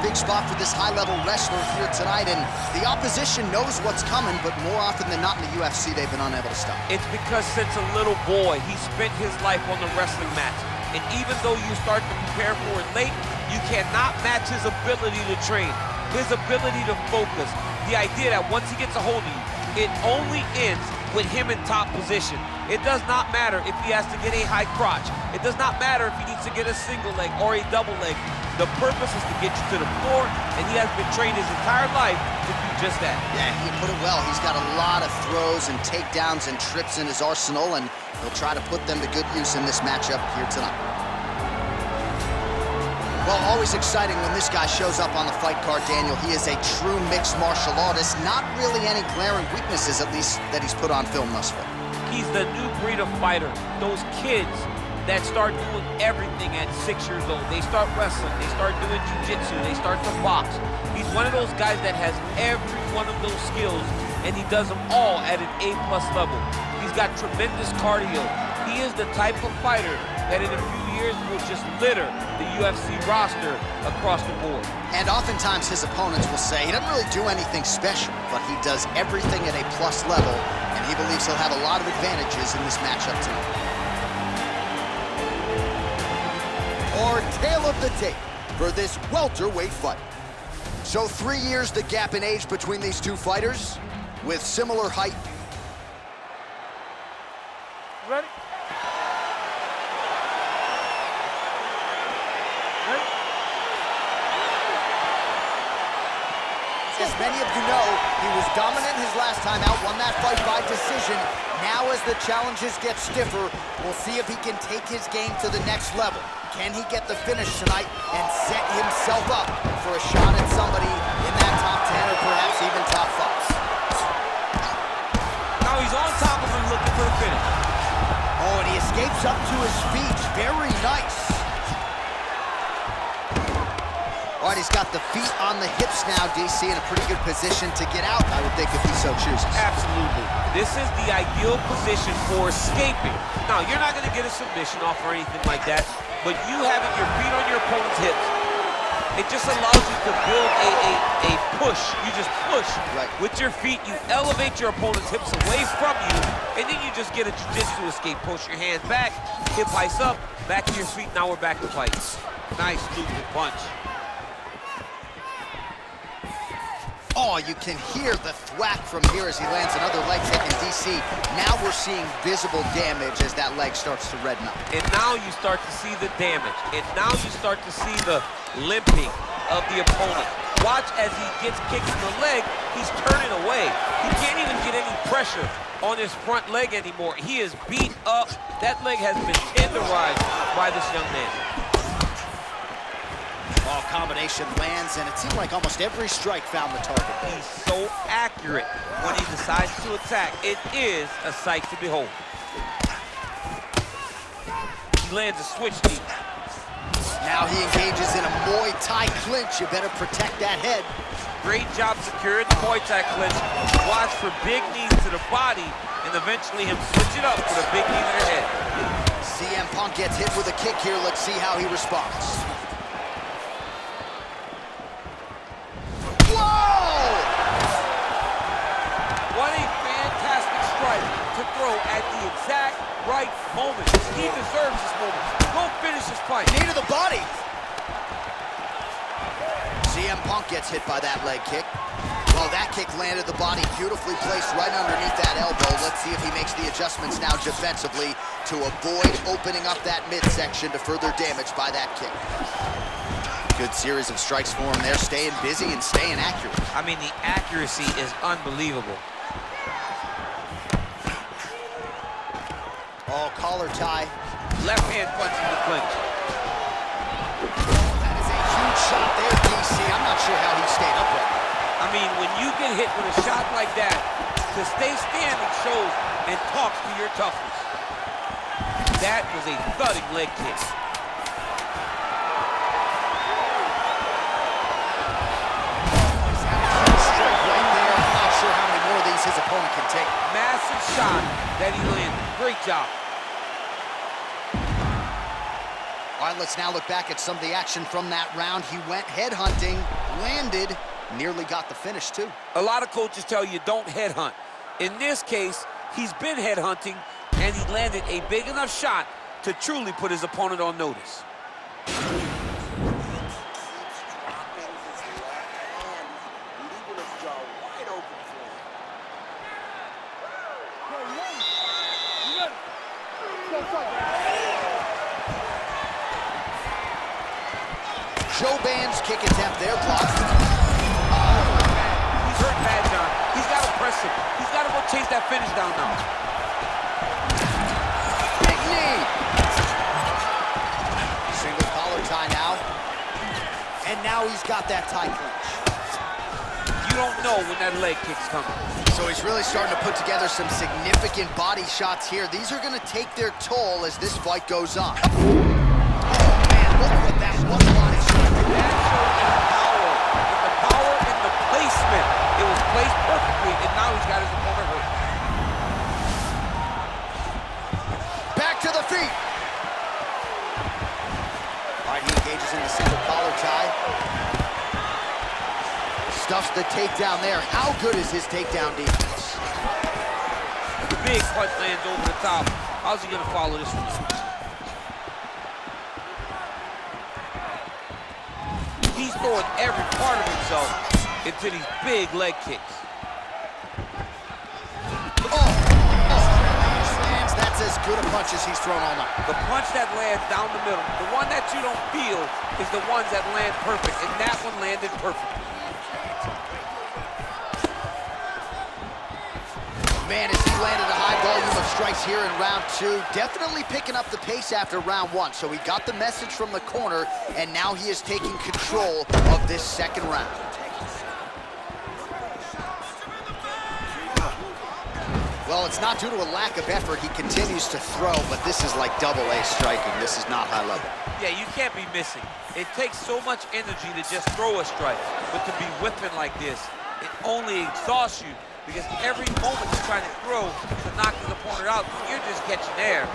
big spot for this high-level wrestler here tonight, and the opposition knows what's coming, but more often than not in the UFC, they've been unable to stop. It's because since a little boy, he spent his life on the wrestling mat. And even though you start to prepare for it late, you cannot match his ability to train, his ability to focus. The idea that once he gets a hold of you, it only ends with him in top position. It does not matter if he has to get a high crotch. It does not matter if he needs to get a single leg or a double leg. The purpose is to get you to the floor, and he has been trained his entire life to do just that. Yeah, he put it well. He's got a lot of throws and takedowns and trips in his arsenal, and he'll try to put them to good use in this matchup here tonight. Well, always exciting when this guy shows up on the fight card, Daniel. He is a true mixed martial artist. Not really any glaring weaknesses, at least, that he's put on film thus far. He's the new breed of fighter. Those kids that start doing everything at 6 years old. They start wrestling, they start doing jiu-jitsu, they start to box. He's one of those guys that has every one of those skills, and he does them all at an A+ level. He's got tremendous cardio. He is the type of fighter that in a few years will just litter the UFC roster across the board. And oftentimes his opponents will say he doesn't really do anything special, but he does everything at a plus level, and he believes he'll have a lot of advantages in this matchup tonight. Our tale of the tape for this welterweight fight. So 3 years the gap in age between these two fighters, with similar height. Ready? As many of you know, he was dominant his last time out, won that fight by decision. Now as the challenges get stiffer, we'll see if he can take his game to the next level. Can he get the finish tonight and set himself up for a shot at somebody in that top 10 or perhaps even top 5? Now he's on top of him looking for the finish. Oh, and he escapes up to his feet. Very nice. All right, he's got the feet on the hips now, DC, in a pretty good position to get out, I would think, if he so chooses. Absolutely. This is the ideal position for escaping. Now, you're not going to get a submission off or anything like that, but you having your feet on your opponent's hips, it just allows you to build a push. You just push with your feet. You elevate your opponent's hips away from you, and then you just get a jiu-jitsu escape. Push your hands back, hip heights up, back to your feet. Now we're back to fight. Nice looping punch. Oh, you can hear the thwack from here as he lands another leg kick in DC. Now we're seeing visible damage as that leg starts to redden up. And now you start to see the damage. And now you start to see the limping of the opponent. Watch as he gets kicked in the leg, he's turning away. He can't even get any pressure on his front leg anymore. He is beat up. That leg has been tenderized by this young man. Oh, combination lands, and it seemed like almost every strike found the target. He's so accurate when he decides to attack. It is a sight to behold. He lands a switch knee. Now he engages in a Muay Thai clinch. You better protect that head. Great job securing the Muay Thai clinch. Watch for big knees to the body, and eventually him switch it up with a big knee to the head. CM Punk gets hit with a kick here. Let's see how he responds. To throw at the exact right moment. He deserves this moment. Go finish this fight. Knee to the body. CM Punk gets hit by that leg kick. Well, that kick landed the body beautifully placed right underneath that elbow. Let's see if he makes the adjustments now defensively to avoid opening up that midsection to further damage by that kick. Good series of strikes for him there, staying busy and staying accurate. I mean, the accuracy is unbelievable. Oh, collar tie. Left hand punch in the clinch. That is a huge shot there, DC. I'm not sure how he stayed upright. I mean, when you get hit with a shot like that, to stay standing shows and talks to your toughness. That was a thudding leg kick. Strike right there. I'm not sure how many more of these his opponent can take. Massive shot that he landed. Great job. All All right, let's now look back at some of the action from that round. He went headhunting, landed, nearly got the finish, too. A lot of coaches tell you don't headhunt. In this case, he's been headhunting, and he landed a big enough shot to truly put his opponent on notice. Joe Band's kick attempt there blocked. He's hurt bad, John. He's got to press him. He's got to go chase that finish down now. Big knee. Single collar tie now. And now he's got that tie clinch. You don't know when that leg kick's coming. So he's really starting to put together some significant body shots here. These are going to take their toll as this fight goes on. Oh, man, look what that one body shot. That showed the power and the placement. It was placed perfectly, and now he's got his opponent hurt. Back to the feet. All right, he engages in the single collar tie. Stuffs the takedown there. How good is his takedown defense? Big punch lands over the top. How's he gonna follow this one? He's throwing every part of himself into these big leg kicks. Slams. That's as good a punch as he's thrown all night. The punch that lands down the middle, the one that you don't feel, is the ones that land perfect, and that one landed perfect. Man, as he landed a high volume of strikes here in round 2, definitely picking up the pace after round 1. So he got the message from the corner, and now he is taking control of this second round. Well, it's not due to a lack of effort. He continues to throw, but this is like double-A striking. This is not high level. Yeah, you can't be missing. It takes so much energy to just throw a strike, but to be whipping like this, it only exhausts you. Because every moment you're trying to throw to knock his opponent out, you're just catching air.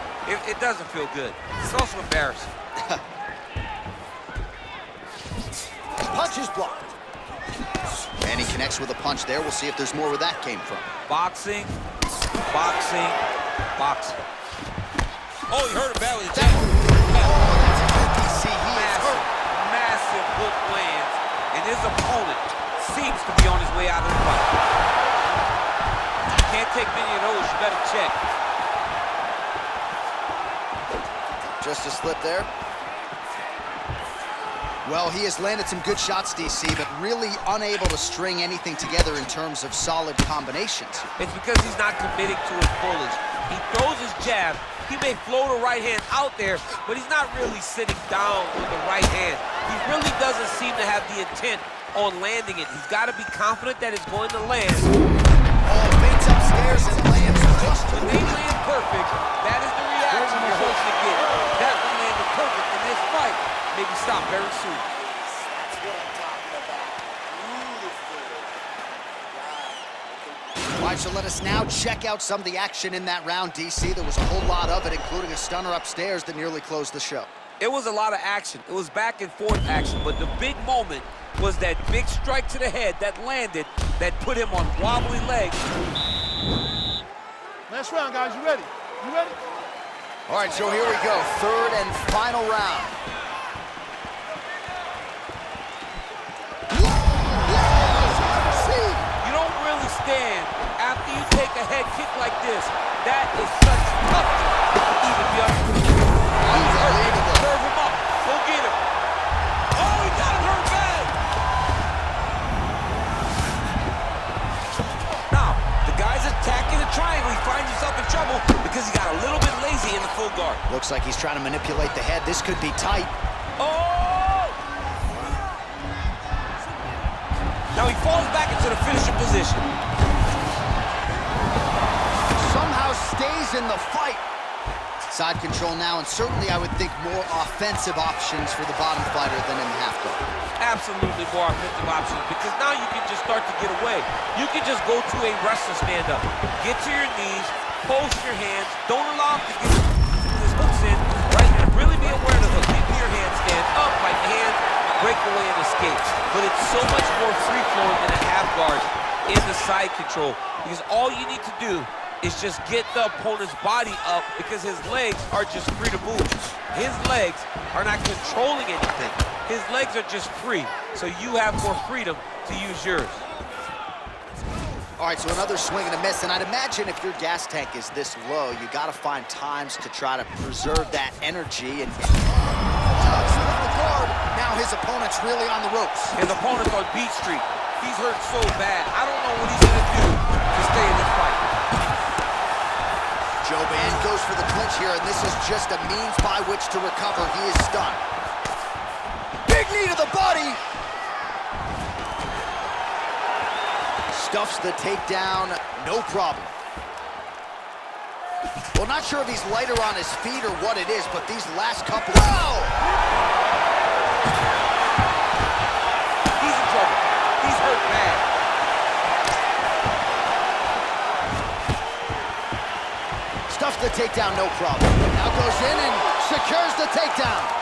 It doesn't feel good. It's also embarrassing. Punch is blocked. And he connects with a punch there. We'll see if there's more where that came from. Boxing, boxing, boxing. Oh, he hurt him bad with the jab. Massive hook lands, and his opponent seems to be on his way out of the fight. Can't take many of those, you better check. Just a slip there. Well, he has landed some good shots, DC, but really unable to string anything together in terms of solid combinations. It's because he's not committing to his bullets. He throws his jab. He may float a right hand out there, but he's not really sitting down with the right hand. He really doesn't seem to have the intent on landing it. He's got to be confident that it's going to land. Baits upstairs and lands just when they land perfect, that is the reaction you're supposed to get. That one landed perfect in this fight. Maybe stop very soon. That's what I'm talking about. Beautiful. All right, so let us now check out some of the action in that round, DC. There was a whole lot of it, including a stunner upstairs that nearly closed the show. It was a lot of action. It was back and forth action, but the big moment was that big strike to the head that landed, that put him on wobbly legs. Last round, guys. You ready? You ready? All right, so here we go. Third and final round. You don't really stand after you take a head kick like this. That is such toughness to even be unbelievable. Serve him up. Go get him. Oh, he got him hurt bad. Now, the guy's attacking the triangle. He finds himself in trouble because he got a little bit lazy in the full guard. Looks like he's trying to manipulate the head. This could be tight. Oh! Now he falls back into the finishing position. Somehow stays in the fight. Side control now, and certainly I would think more offensive options for the bottom fighter than in the half guard. Absolutely more offensive options, because now you can just start to get away. You can just go to a wrestler stand-up. Get to your knees, post your hands, don't allow him to get his hooks in, right? And really be aware of the hook into your but it's so much more free-flowing than a half guard in the side control, because all you need to do is just get the opponent's body up, because his legs are just free to move. His legs are not controlling anything. His legs are just free, so you have more freedom to use yours. All right, so another swing and a miss, and I'd imagine if your gas tank is this low, you got to find times to try to preserve that energy. And now his opponent's really on the ropes. His opponent's on beat street. He's hurt so bad. I don't know what he's gonna do to stay in this fight. Joe Band goes for the clinch here, and this is just a means by which to recover. He is stunned. Big knee to the body. Stuffs the takedown, no problem. Well, not sure if he's lighter on his feet or what it is, but these last couple... Oh! He's in trouble. He's hurt bad. Stuffs the takedown, no problem. Now goes in and secures the takedown.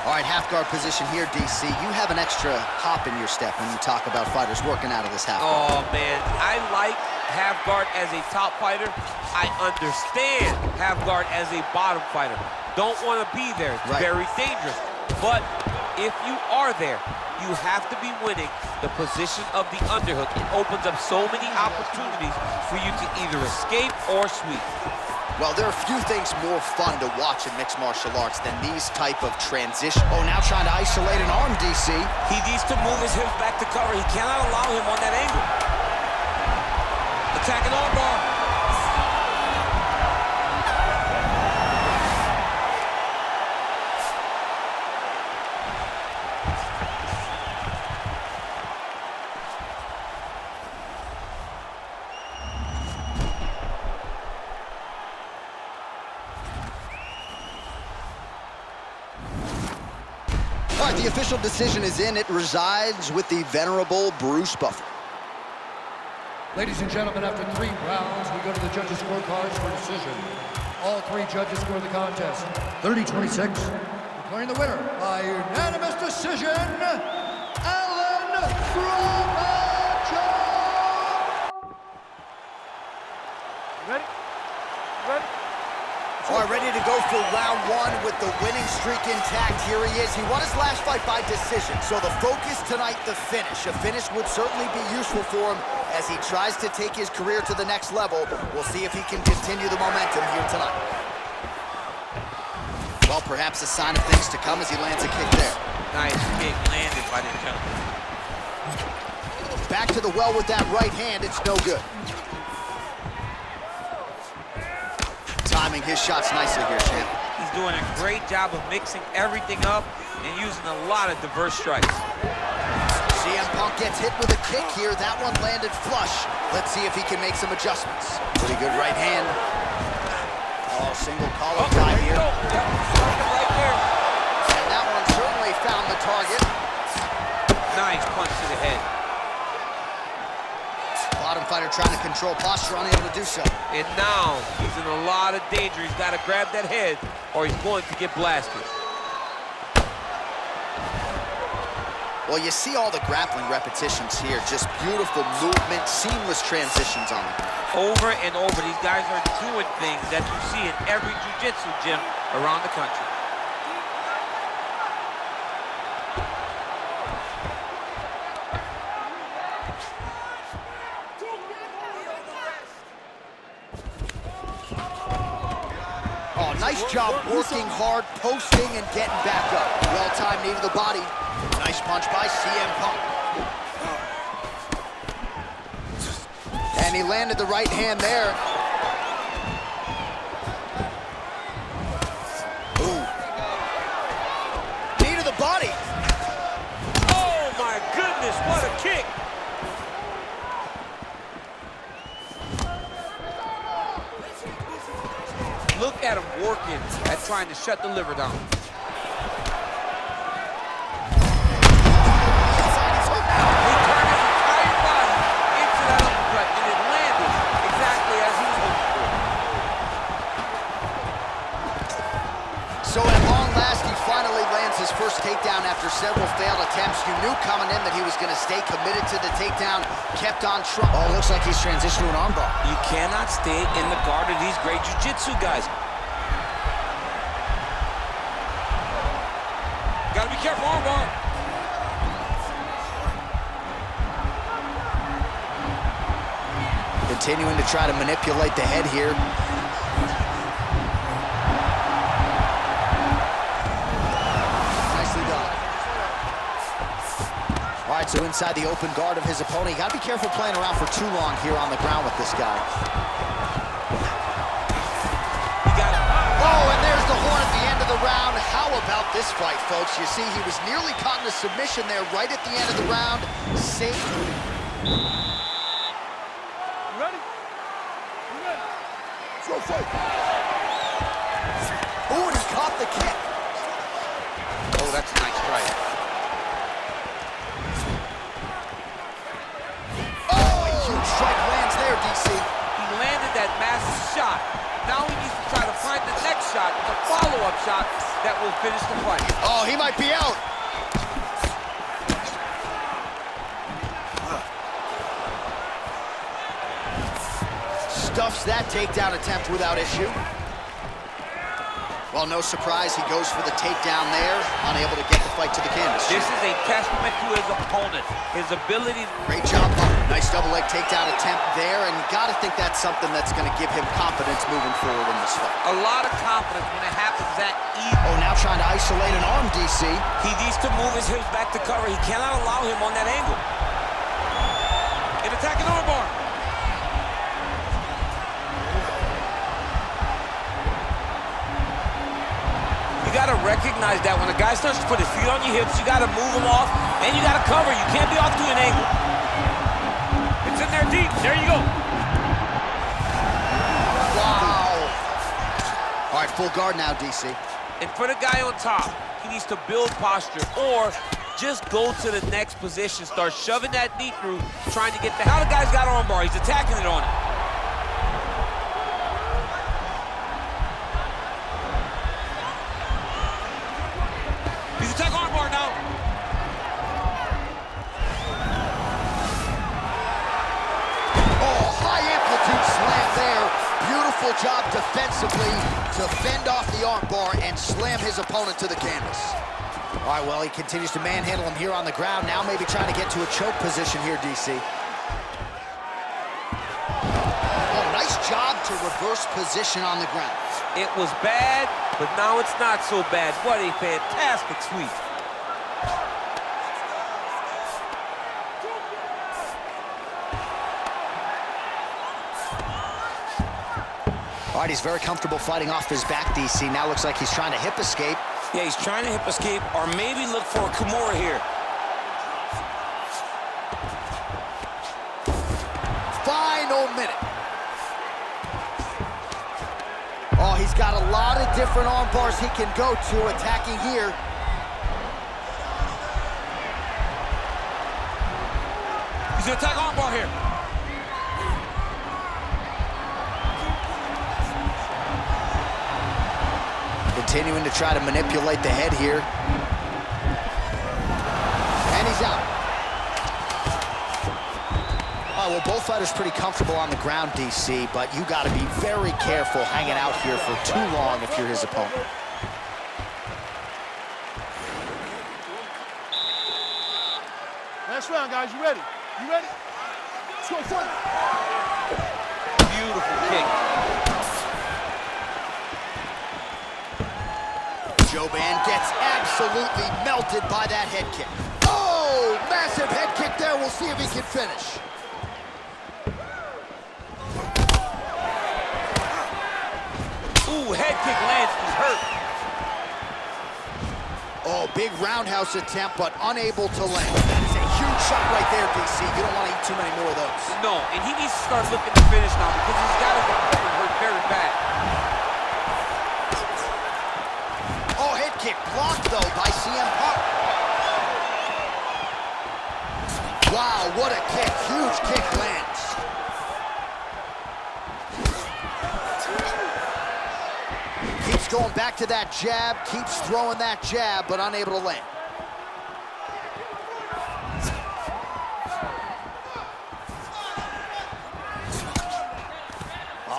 All right, half guard position here, DC. You have an extra hop in your step when you talk about fighters working out of this half guard. Oh, man, I like half guard as a top fighter. I understand half guard as a bottom fighter. Don't want to be there. It's very dangerous. But if you are there, you have to be winning the position of the underhook. It opens up so many opportunities for you to either escape or sweep. Well, there are few things more fun to watch in mixed martial arts than these type of transition. Oh, now trying to isolate an arm, DC. He needs to move his hips back to cover. He cannot allow him on that angle. Attacking armbar. All right, the official decision is in. It resides with the venerable Bruce Buffer. Ladies and gentlemen, after 3 rounds, we go to the judges' scorecards for decision. All 3 judges score the contest 30-26, declaring the winner by unanimous decision, Alan Bramacho! Ready? Ready? All right, ready to go for round 1 with the winning streak intact. Here he is. He won his last fight by decision, so the focus tonight, the finish. A finish would certainly be useful for him as he tries to take his career to the next level. We'll see if he can continue the momentum here tonight. Well, perhaps a sign of things to come as he lands a kick there. Nice kick landed by the gentleman. Back to the well with that right hand. It's no good. Timing his shots nicely here, champ. He's doing a great job of mixing everything up and using a lot of diverse strikes. CM Punk gets hit with a kick here. That one landed flush. Let's see if he can make some adjustments. Pretty good right hand. Oh, single collar tie here. Right there. And that one certainly found the target. Nice punch to the head. Bottom fighter trying to control posture, unable to do so. And now he's in a lot of danger. He's got to grab that head or he's going to get blasted. Well, you see all the grappling repetitions here. Just beautiful movement, seamless transitions on them. Over and over, these guys are doing things that you see in every jiu-jitsu gym around the country. Oh, nice job working hard, posting, and getting back up. Well-timed knee to the body. Nice punch by CM Punk. And he landed the right hand there. Ooh. Knee to the body. Oh my goodness, what a kick! Look at him working at trying to shut the liver down. So at long last, he finally lands his first takedown after several failed attempts. You knew coming in that he was going to stay committed to the takedown, kept on trying. Oh, looks like he's transitioned to an armbar. You cannot stay in the guard of these great jiu-jitsu guys. Gotta be careful, armbar. Continuing to try to manipulate the head here. Nicely done. All right, so inside the open guard of his opponent. You gotta be careful playing around for too long here on the ground with this guy. Oh, and there's the horn at the end of the round. How about this fight, folks? You see, he was nearly caught in a submission there right at the end of the round. Safe. Fight. Oh, and he caught the kick. Oh, that's a nice strike. Oh, a huge strike lands there, DC. He landed that massive shot. Now he needs to try to find the next shot, the follow-up shot that will finish the fight. Oh, he might be out. Stuffs that takedown attempt without issue. Well, no surprise, he goes for the takedown there, unable to get the fight to the canvas. This is a testament to his opponent, his ability. Great job. Nice double leg takedown attempt there, and you got to think that's something that's going to give him confidence moving forward in this fight. A lot of confidence when it happens that easy. Oh, now trying to isolate an arm, DC. He needs to move his hips back to cover. He cannot allow him on that angle. An attacking armbar. You got to recognize that when a guy starts to put his feet on your hips, you got to move him off, and you got to cover. You can't be off to an angle. It's in there deep. There you go. Wow. All right, full guard now, DC. And for the guy on top, he needs to build posture or just go to the next position. Start shoving that knee through, trying to get the... How the guy's got armbar. He's attacking it on it. He's attacking armbar now. Oh, high amplitude slam there. Beautiful job defensively to fend off the armbar and slam his opponent to the canvas. All right, well, he continues to manhandle him here on the ground. Now maybe trying to get to a choke position here, DC. Oh, nice job to reverse position on the ground. It was bad, but now it's not so bad. What a fantastic sweep. All right, he's very comfortable fighting off his back, DC. Now looks like he's trying to hip escape. Yeah, he's trying to hip escape or maybe look for a Kimura here. Final minute. Oh, he's got a lot of different arm bars he can go to attacking here. He's gonna attack armbar here. Continuing to try to manipulate the head here. And he's out. All right, well, both fighters pretty comfortable on the ground, DC, but you got to be very careful hanging out here for too long if you're his opponent. Last round, guys. You ready? You ready? Let's go, fight. Beautiful kick. Joban gets absolutely melted by that head kick. Oh, massive head kick there. We'll see if he can finish. Ooh, head kick lands. He's hurt. Oh, big roundhouse attempt, but unable to land. That is a huge shot right there, DC. You don't want to eat too many more of those. No, and he needs to start looking to finish now because he's got his opponent hurt very bad. Oh, head kick blocked, though, by CM Punk. Wow, what a kick. Huge kick lands. Keeps going back to that jab, keeps throwing that jab, but unable to land.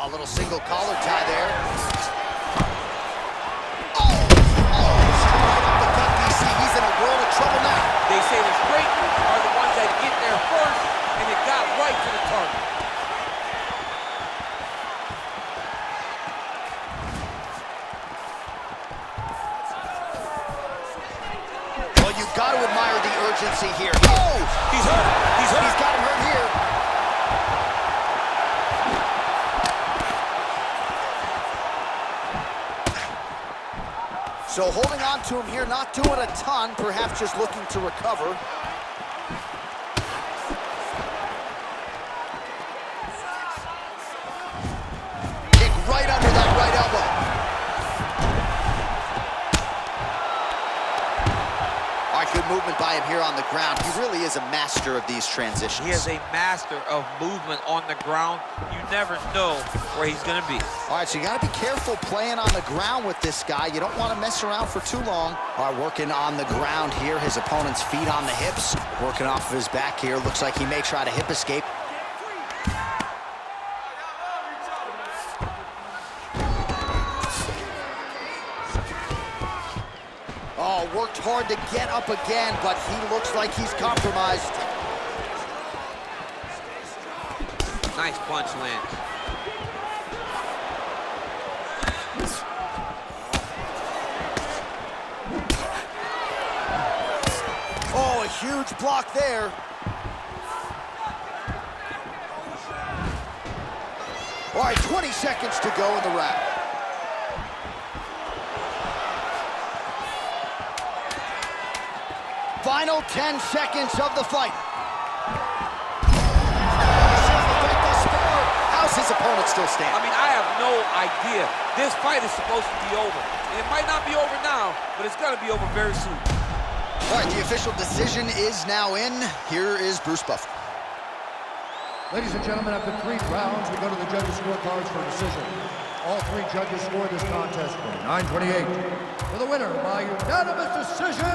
A little single collar tie there. Straight up the gut, DC. He's in a world of trouble now. They say the straight are the ones that get there first, and it got right to the target. Well, you've got to admire the urgency here. Oh! He's hurt. He's hurt. He's got him hurt here. So holding on to him here, not doing a ton, perhaps just looking to recover. Kick right under that right elbow. All right, good movement by him here on the ground. He really is a master of these transitions. He is a master of movement on the ground. You never know where he's going to be. All right, so you got to be careful playing on the ground with this guy. You don't want to mess around for too long. All right, working on the ground here. His opponent's feet on the hips. Working off of his back here. Looks like he may try to hip escape. Oh, worked hard to get up again, but he looks like he's compromised. Nice punch lands. Oh, a huge block there. All right, 20 seconds to go in the round. Final 10 seconds of the fight. How's his opponent still standing? I mean, I have no idea. This fight is supposed to be over. And it might not be over now, but it's going to be over very soon. All right, the official decision is now in. Here is Bruce Buffer. Ladies and gentlemen, after 3 rounds, we go to the judges' scorecards for a decision. All 3 judges scored this contest 9-28. For the winner by unanimous decision,